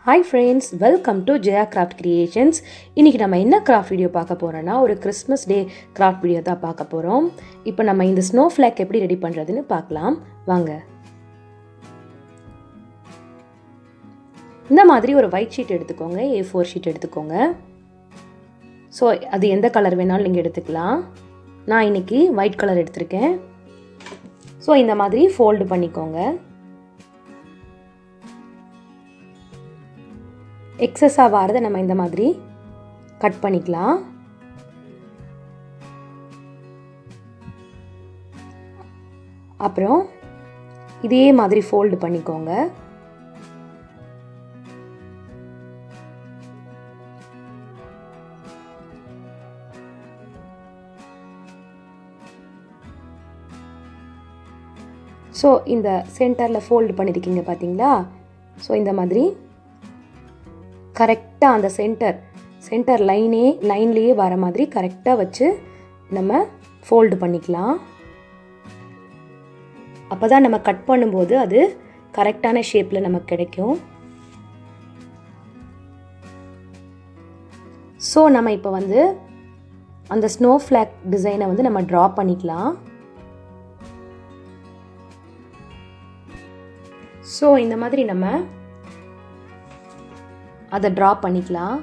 Hi friends, welcome to Jaya Craft Creations. இன்னைக்கு நம்ம என்ன கிராஃப்ட் வீடியோ பார்க்க போறோம்னா ஒரு கிறிஸ்மஸ் டே கிராஃப்ட் வீடியோ தான் பார்க்க போறோம். இப்போ நம்ம இந்த snowflake எப்படி ரெடி பண்றதுன்னு பார்க்கலாம் வாங்க. இந்த மாதிரி ஒரு white sheet எடுத்துக்கோங்க, A4 sheet எடுத்துக்கோங்க. சோ அது எந்த கலர் வேணாலும் நீங்க எடுத்துக்கலாம். நான் இன்னைக்கு white கலர் எடுத்துர்க்கேன். சோ இந்த மாதிரி fold பண்ணிக்கோங்க. எக்ஸஸா வரத நம்ம இந்த மாதிரி கட் பண்ணிக்கலாம். அப்புறம் இதே மாதிரி fold பண்ணிக்கோங்க. சோ இந்த சென்டர்ல fold பண்ணிருக்கீங்க பாத்தீங்களா? சோ இந்த மாதிரி கரெக்ட்டா அந்த சென்டர் லைன்லயே வர மாதிரி கரெக்ட்டா வச்சு நம்ம fold பண்ணிக்கலாம். அப்பதான் நம்ம கட் பண்ணும்போது அது கரெக்ட்டான ஷேப்ல நமக்கு கிடைக்கும். சோ நம்ம இப்போ வந்து அந்த snowflake டிசைனை வந்து நம்ம டிரா பண்ணிக்கலாம். சோ இந்த மாதிரி நம்ம அதை டிரா பண்ணிக்கலாம்.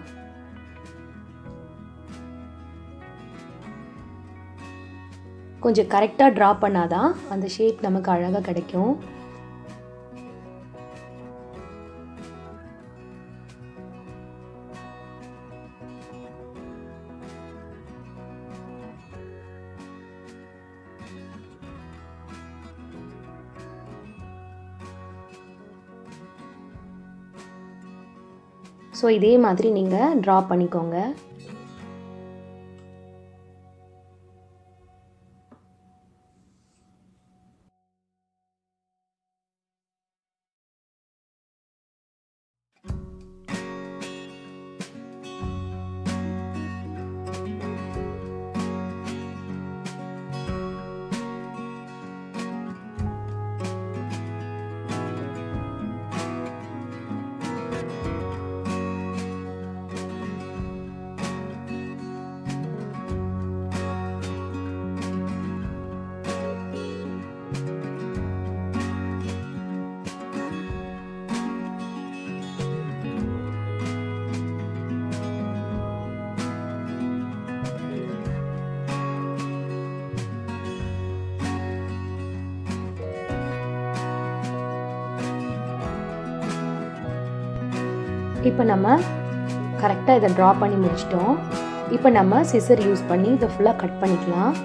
கொஞ்சம் கரெக்டா டிரா பண்ணாதான் அந்த ஷேப் நமக்கு அழகா கிடைக்கும். சோ இதே மாதிரி நீங்க டிரா பண்ணிக்கோங்க. இப்போ நம்ம கரெக்ட்டா இத டிரா பண்ணி முடிச்சிட்டோம். இப்போ நம்ம சிசர் யூஸ் பண்ணி இத ஃபுல்லா கட் பண்ணிக்கலாம்.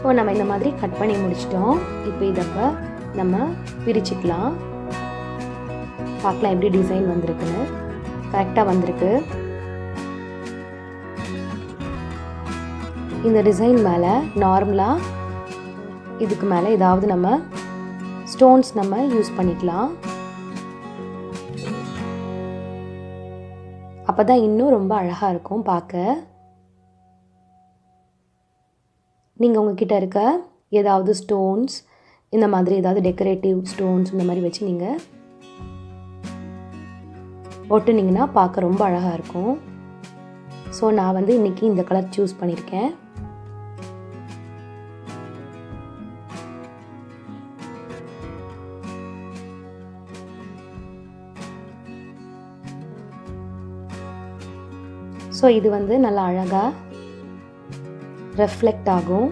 ஸோ நம்ம இந்த மாதிரி கட் பண்ணி முடிச்சிட்டோம். இப்போ இதப்போ நம்ம பிரிச்சுக்கலாம். பார்க்கலாம் எப்படி டிசைன் வந்திருக்குன்னு. கரெக்டாக வந்திருக்கு. இந்த டிசைன் மேலே நார்மலாக இதுக்கு மேலே ஏதாவது நம்ம ஸ்டோன்ஸ் நம்ம யூஸ் பண்ணிக்கலாம். அப்போ தான் இன்னும் ரொம்ப அழகாக இருக்கும் பார்க்க. நீங்கள் உங்ககிட்ட இருக்க ஏதாவது ஸ்டோன்ஸ் இந்த மாதிரி ஏதாவது டெக்கரேட்டிவ் ஸ்டோன்ஸ் இந்த மாதிரி வச்சு நீங்கள் ஒட்டுனீங்கன்னா பார்க்க ரொம்ப அழகாக இருக்கும். ஸோ நான் வந்து இன்றைக்கி இந்த கலர் சூஸ் பண்ணியிருக்கேன். ஸோ இது வந்து நல்லா அழகாக ரெஃப்ளெக்ட் ஆகும்.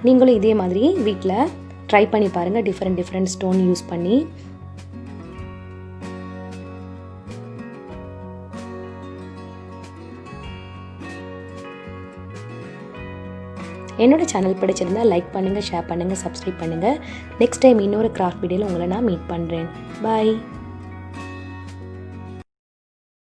நீங்களும் இதே மாதிரி வீட்டில் ட்ரை பண்ணி பாருங்கள், டிஃப்ரெண்ட் ஸ்டோன் யூஸ் பண்ணி. என்னோட சேனல் பிடிச்சிருந்தா லைக் பண்ணுங்கள், ஷேர் பண்ணுங்கள், சப்ஸ்கிரைப் பண்ணுங்கள். நெக்ஸ்ட் டைம் இன்னொரு கிராஃப்ட் வீடியோவில் உங்களை நான் மீட் பண்ணுறேன். பாய்.